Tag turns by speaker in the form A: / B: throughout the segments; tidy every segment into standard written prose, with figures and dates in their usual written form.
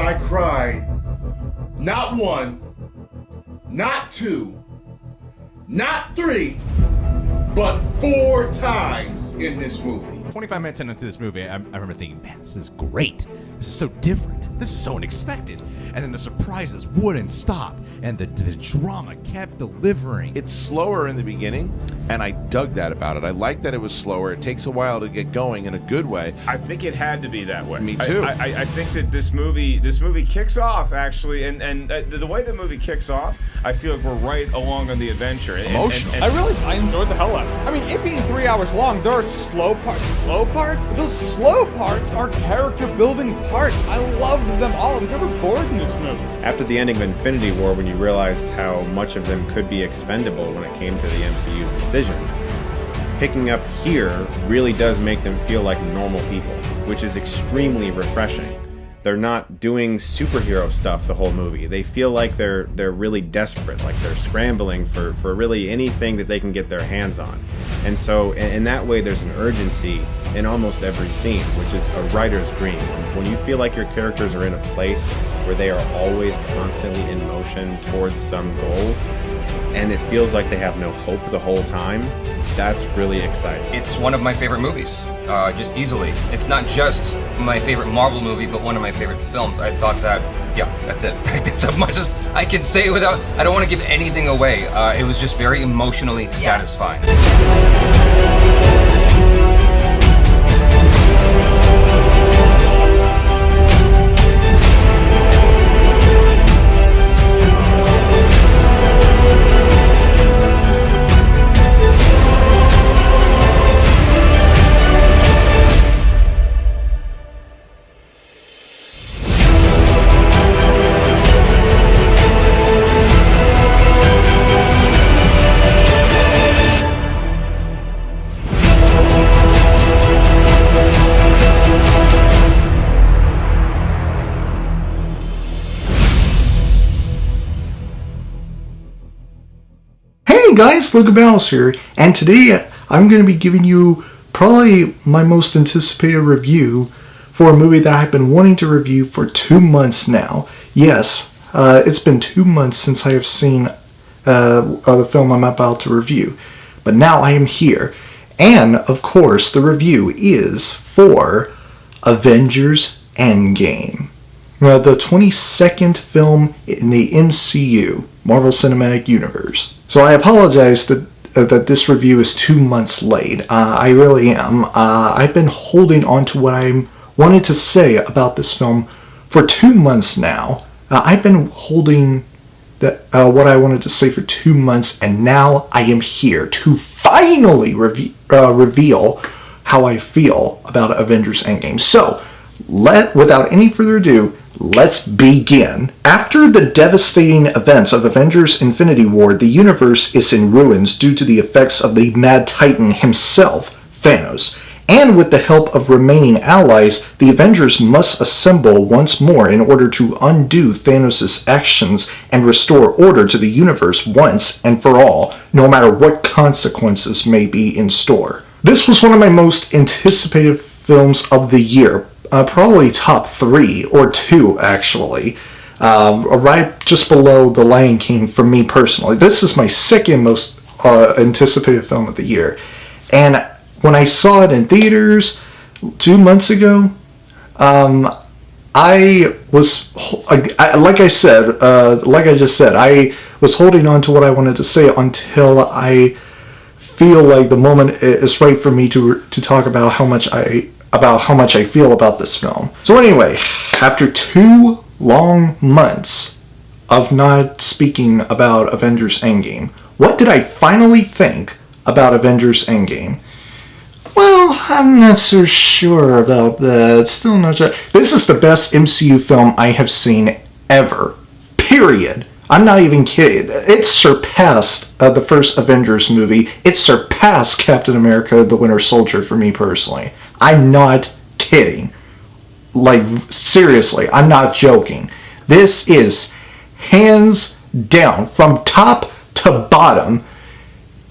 A: I cried not one, not two, not three, but 4 times in this movie.
B: 25 minutes into this movie, I remember thinking, man, this is great. This is so different. This is so unexpected. And then the surprises wouldn't stop. And the drama kept delivering.
C: It's slower in the beginning, and I dug that about it. I like that it was slower. It takes a while to get going in a good way.
D: I think it had to be that way.
C: Me too.
D: I think that this movie kicks off, actually, and the way the movie kicks off, I feel like we're right along on the adventure.
C: Emotional.
E: I enjoyed the hell out of it. I mean, it being 3 hours long, there are slow parts. Those slow parts are character building parts. I loved them all. I was never bored in this movie.
F: After the ending of Infinity War, when you realized how much of them could be expendable when it came to the MCU's decisions, picking up here really does make them feel like normal people, which is extremely refreshing. They're not doing superhero stuff the whole movie. They feel like they're really desperate, like they're scrambling for really anything that they can get their hands on. And so in that way, there's an urgency in almost every scene, which is a writer's dream. When you feel like your characters are in a place where they are always constantly in motion towards some goal, and it feels like they have no hope the whole time, that's really exciting.
G: It's one of my favorite movies, just easily. It's not just my favorite Marvel movie, but one of my favorite films. I thought that, yeah, that's it. That's as much as I can say without, I don't want to give anything away. It was just very emotionally satisfying.
H: Hey guys, Luke Battles here, and today I'm going to be giving you probably my most anticipated review for a movie that I've been wanting to review for 2 months now. Yes, it's been 2 months since I have seen the film I'm about to review, but now I am here, and of course the review is for Avengers Endgame, the 22nd film in the MCU, Marvel Cinematic Universe. So I apologize that this review is 2 months late. I really am. I've been holding on to what I wanted to say about this film for 2 months now. I've been holding what I wanted to say for 2 months, and now I am here to finally reveal how I feel about Avengers Endgame. So, without any further ado, let's begin. After the devastating events of Avengers Infinity War, the universe is in ruins due to the effects of the Mad Titan himself, Thanos. And with the help of remaining allies, the Avengers must assemble once more in order to undo Thanos' actions and restore order to the universe once and for all, no matter what consequences may be in store. This was one of my most anticipated films of the year. Probably top 3 or 2 actually, right just below The Lion King for me personally. This is my second most anticipated film of the year, and when I saw it in theaters 2 months ago, I was like I just said, I was holding on to what I wanted to say until I feel like the moment is right for me to talk about how much I feel about this film. So anyway, after 2 long months of not speaking about Avengers Endgame, what did I finally think about Avengers Endgame? Well, I'm not so sure about that. Still not sure. This is the best MCU film I have seen ever. Period. I'm not even kidding. It surpassed the first Avengers movie. It surpassed Captain America: The Winter Soldier for me personally. I'm not kidding. Like, seriously, I'm not joking. This is, hands down, from top to bottom,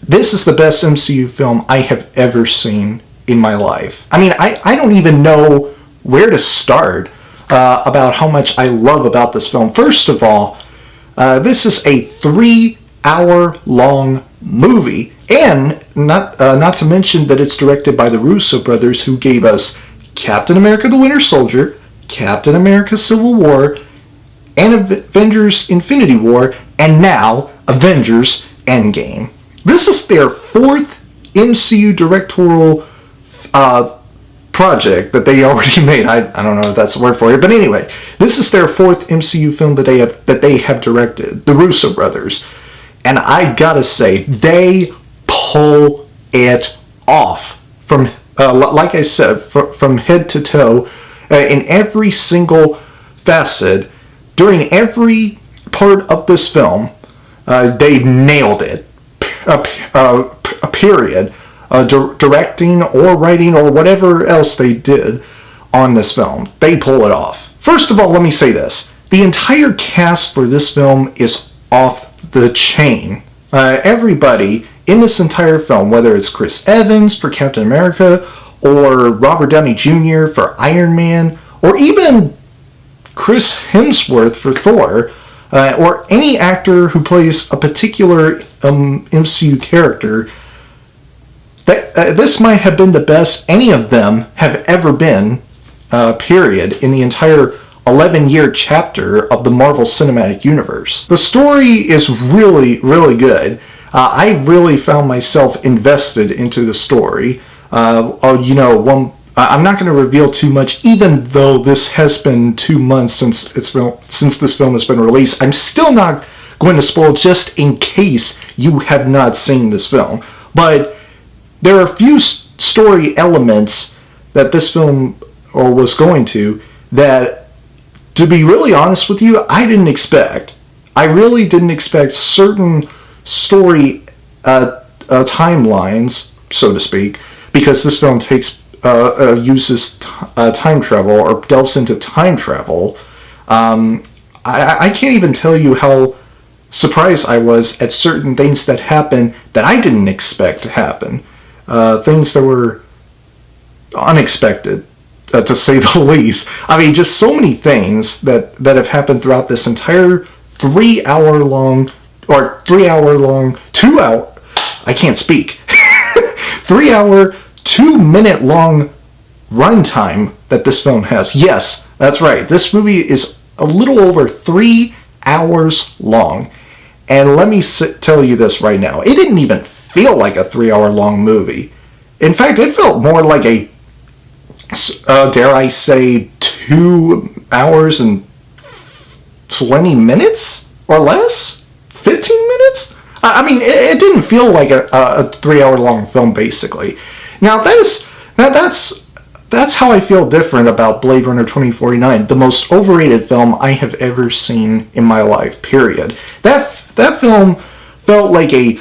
H: this is the best MCU film I have ever seen in my life. I mean, I don't even know where to start. about how much I love about this film. First of all, this is a 3-hour-long movie, and not to mention that it's directed by the Russo Brothers, who gave us Captain America: The Winter Soldier, Captain America: Civil War, and Avengers: Infinity War, and now Avengers: Endgame. This is their 4th MCU directorial project that they already made. I don't know if that's a word for it, but anyway, this is their 4th MCU film that they have directed, the Russo Brothers, and I gotta say, they pull it off from, like I said, from head to toe, in every single facet, during every part of this film. They nailed it. Period. Directing or writing or whatever else they did on this film, they pull it off. First of all, let me say this. The entire cast for this film is off the chain. Everybody in this entire film, whether it's Chris Evans for Captain America, or Robert Downey Jr. for Iron Man, or even Chris Hemsworth for Thor, or any actor who plays a particular MCU character, this might have been the best any of them have ever been, period, in the entire 11-year chapter of the Marvel Cinematic Universe. The story is really, really good. I really found myself invested into the story. I'm not going to reveal too much, even though this has been 2 months since this film has been released. I'm still not going to spoil, just in case you have not seen this film. But there are a few story elements that this film was going to that, to be really honest with you, I didn't expect. I really didn't expect certain story timelines, so to speak, because this film uses time travel, or delves into time travel. I can't even tell you how surprised I was at certain things that happened that I didn't expect to happen. Things that were unexpected, to say the least. I mean, just so many things that have happened throughout this entire 3-hour-long, 2-hour, I can't speak, 3-hour, 2-minute-long runtime that this film has. Yes, that's right. This movie is a little over 3 hours long. And let me tell you this right now. It didn't even feel like a 3-hour-long movie. In fact, it felt more like a, dare I say, 2 hours and 20 minutes or less? 15 minutes? I mean, it didn't feel like a 3-hour-long film, basically. Now, that's how I feel different about Blade Runner 2049, the most overrated film I have ever seen in my life, period. That film felt like a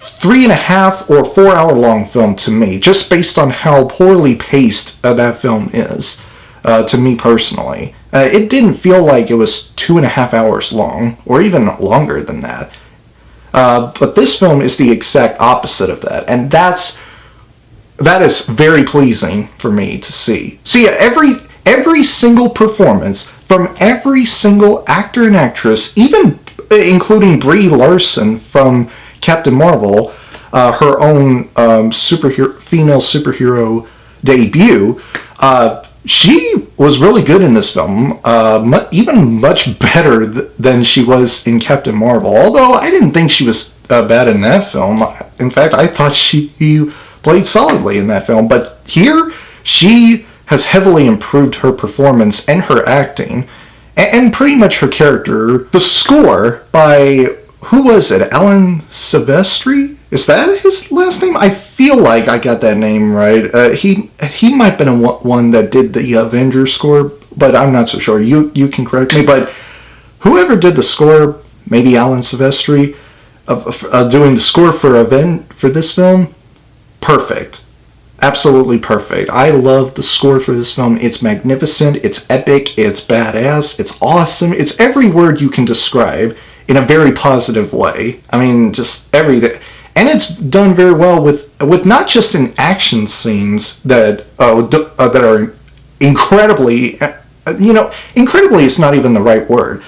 H: 3.5 or 4 hour long film to me, just based on how poorly paced that film is, to me personally. It didn't feel like it was 2.5 hours long, or even longer than that. But this film is the exact opposite of that, and that is very pleasing for me to see. See, every single performance from every single actor and actress, even including Brie Larson from Captain Marvel, her own female superhero debut, she was really good in this film, even much better than she was in Captain Marvel, although I didn't think she was bad in that film. In fact, I thought she played solidly in that film, but here she has heavily improved her performance and her acting, and pretty much her character. The score by, who was it, Alan Silvestri? Is that his last name? I feel like I got that name right. He might have been one that did the Avengers score, but I'm not so sure. You can correct me, but whoever did the score, maybe Alan Silvestri, doing the score for this film, perfect. Absolutely perfect. I love the score for this film. It's magnificent, it's epic, it's badass, it's awesome. It's every word you can describe in a very positive way. I mean, just everything. And it's done very well with not just in action scenes that are incredibly incredibly is not even the right word.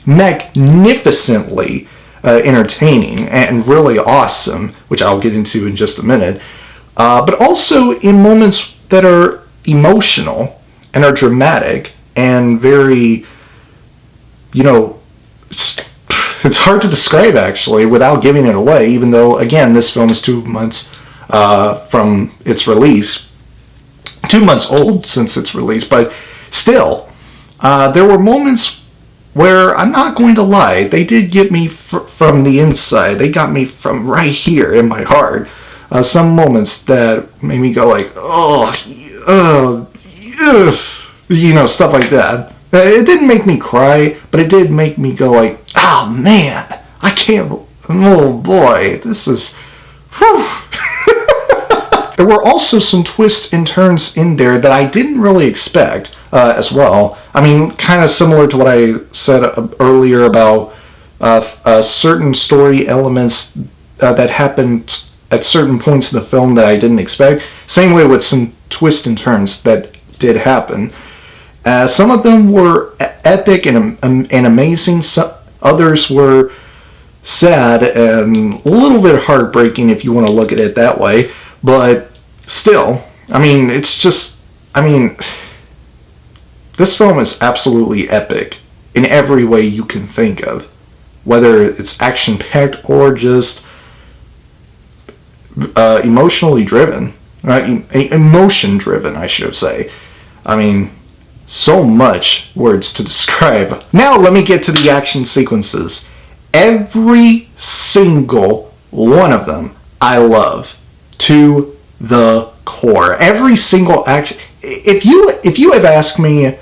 H: Magnificently entertaining and really awesome, which I'll get into in just a minute. But also in moments that are emotional and are dramatic and very, it's hard to describe actually without giving it away, even though, again, this film is 2 months from its release. 2 months old since its release, but still, there were moments where, I'm not going to lie, they did get me from the inside. They got me from right here in my heart. Some moments that made me go like, stuff like that. It didn't make me cry, but it did make me go like, oh man, I can't, oh boy, this is, whew. There were also some twists and turns in there that I didn't really expect as well. I mean, kind of similar to what I said earlier about certain story elements that happened at certain points in the film that I didn't expect. Same way with some twists and turns that did happen. Some of them were epic and amazing. Others were sad and a little bit heartbreaking if you want to look at it that way. But still, I mean, this film is absolutely epic in every way you can think of. Whether it's action-packed or just emotionally driven. Emotion-driven, I should say. I mean, so much words to describe. Now let me get to the action sequences. Every single one of them I love to the core. Every single action. If you have asked me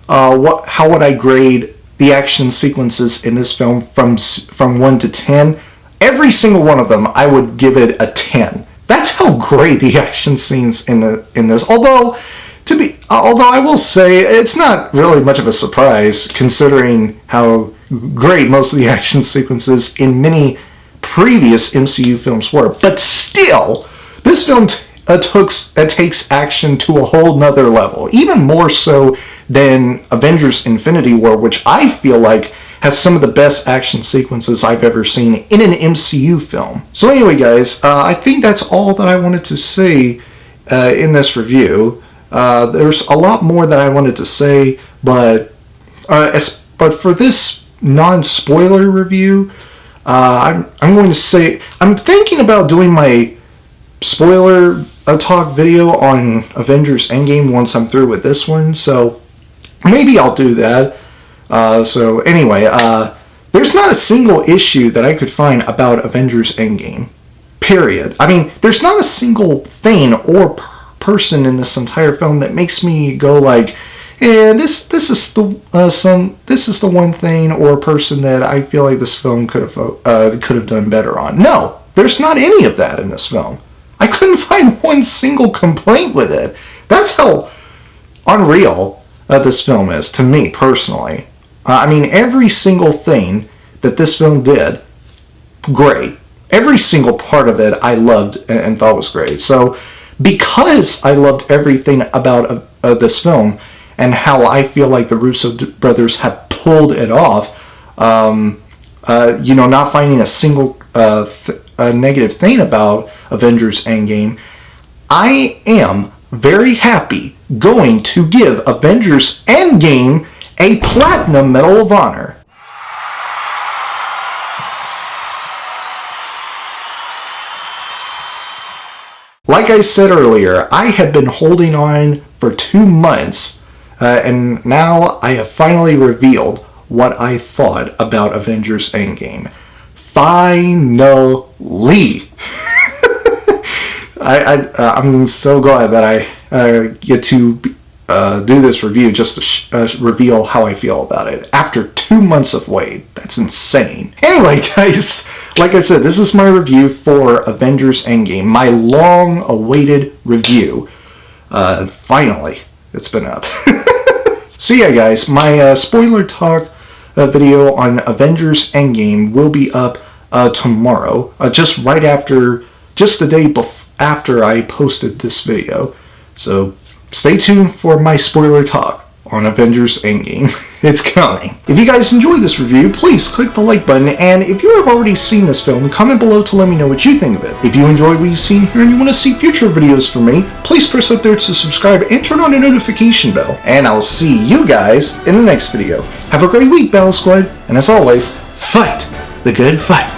H: how would I grade the action sequences in this film from 1 to 10, every single one of them I would give it a 10. That's how great the action scenes in this. Although I will say it's not really much of a surprise considering how great most of the action sequences in many previous MCU films were. But still, this film takes action to a whole nother level, even more so than Avengers Infinity War, which I feel like has some of the best action sequences I've ever seen in an MCU film. So anyway, guys, I think that's all that I wanted to say in this review. There's a lot more that I wanted to say, but for this non-spoiler review, I'm going to say I'm thinking about doing my spoiler talk video on Avengers Endgame once I'm through with this one, so maybe I'll do that. So anyway, there's not a single issue that I could find about Avengers Endgame, period. I mean, there's not a single thing or person in this entire film that makes me go like, this is the one thing or person that I feel like this film could have done better on. No, there's not any of that in this film. I couldn't find one single complaint with it. That's how unreal this film is to me personally. I mean, every single thing that this film did, great. Every single part of it I loved and thought was great. So because I loved everything about this film and how I feel like the Russo brothers have pulled it off, not finding a single negative thing about Avengers Endgame, I am very happy going to give Avengers Endgame a Platinum Medal of Honor. Like I said earlier, I had been holding on for 2 months, and now I have finally revealed what I thought about Avengers Endgame. Finally! I'm so glad that I get to do this review just to reveal how I feel about it after 2 months of wait. That's insane. Anyway, guys, like I said, this is my review for Avengers Endgame, my long-awaited review. Finally, it's been up. So yeah, guys, my spoiler talk video on Avengers Endgame will be up tomorrow, just the day after I posted this video. So stay tuned for my spoiler talk on Avengers Endgame. It's coming. If you guys enjoyed this review, please click the like button, and if you have already seen this film, comment below to let me know what you think of it. If you enjoyed what you've seen here and you want to see future videos from me, please press up there to subscribe and turn on the notification bell. And I'll see you guys in the next video. Have a great week, Battle Squad, and as always, fight the good fight.